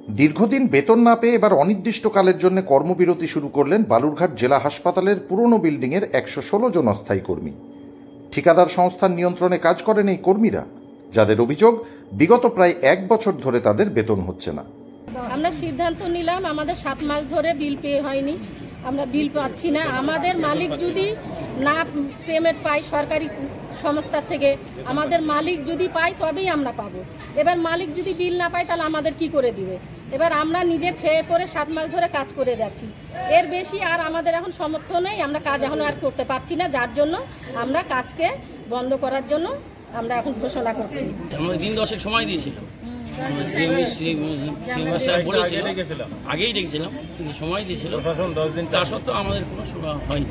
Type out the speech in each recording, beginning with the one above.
দীর্ঘদিন বেতন না পেয়ে এবার অনির্দিষ্টকালের জন্য কর্মবিরতি শুরু করলেন বালুরঘাট জেলা হাসপাতালের পুরনো বিল্ডিংয়ের 116 জন অস্থায়ী কর্মী। ঠিকাদার সংস্থার নিয়ন্ত্রণে কাজ করেন এই কর্মীরা, যাদের অভিযোগ বিগত প্রায় 1 বছর ধরে তাদের বেতন হচ্ছে না। আমরা সিদ্ধান্ত নিলাম, আমাদের 7 মাস ধরে বিল পে হয়নি, আমরা বিল পাচ্ছি না। আমাদের মালিক যদি না পেমেন্ট পাই সরকারি সংস্থা থেকে, আমাদের মালিক যদি পাই তবেই আমরা পাবো। এবার মালিক যদি বিল না পাই তাহলে আমাদের কি করে দিবে? এবার আমরা নিজে খেয়ে পরে 7 মাস ধরে কাজ করে যাচ্ছি, এর বেশি আর আমাদের এখন সামর্থ্য নেই, আমরা কাজ এখন আর করতে পারছি না, যার জন্য আমরা কাজকে বন্ধ করার জন্য আমরা এখন ঘোষণা করছি। আমরা দিন 10 সময় দিয়েছিলাম, আগেই দেখছিলাম কিন্তু সময় দিয়েছিল, তা সত্ত্বেও আমাদের কোনো সুরা হয়নি।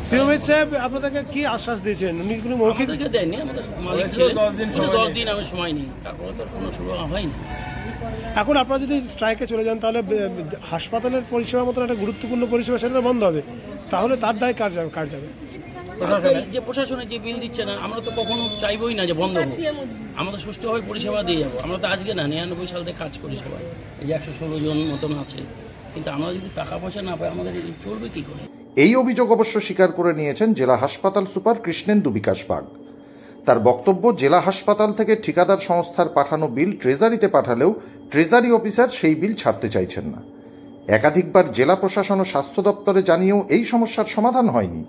সিওএইচ সাহেব আপনাদেরকে কি আশ্বাস দিয়েছেন? উনি কোনো মৌখিক দেয়নি, আমাদের মালিক ছিলেন 10 দিন আমি সময় নিই, তারপরে তো কোনো সুরা হয়নি। এখন আপনারা যদি স্ট্রাইকে চলে যান তাহলে হাসপাতালের পরিষেবার মতন একটা গুরুত্বপূর্ণ পরিষেবা সেটা বন্ধ হবে, তাহলে তার দায় কার যাবে? যে প্রশাসনের যে বিল দিচ্ছে না, আমরা তো কখনো চাইবই না যে বন্ধ হোক, আমরা সুষ্ঠুভাবে পরিষেবা দিয়ে যাবো। আমরা তো আজকে না 99 সাল থেকে কাজ করি সবাই, এই যে 116 জন মতন আছে, কিন্তু আমরা যদি টাকা পয়সা না পাই আমাদের চলবে কি করে? এই অভিযোগ অবশ্য স্বীকার করে নিয়েছেন জেলা হাসপাতাল সুপার কৃষ্ণেন্দু বিকাশ বাগ। তার বক্তব্য, জেলা হাসপাতাল থেকে ঠিকাদার সংস্থার পাঠানো বিল ট্রেজারিতে পাঠালেও ট্রেজারি অফিসার সেই বিল ছাড়তে চাইছেন না। একাধিকবার জেলা প্রশাসন ও স্বাস্থ্য দপ্তরে জানিয়েও এই সমস্যার সমাধান হয়নি।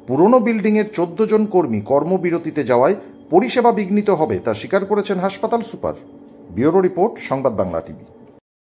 পুরনো বিল্ডিংয়ের 14 জন কর্মী কর্মবিরতিতে যাওয়ায় পরিষেবা বিঘ্নিত হবে তা স্বীকার করেছেন হাসপাতাল সুপার। ব্যুরো রিপোর্ট, সংবাদ বাংলা টিভি।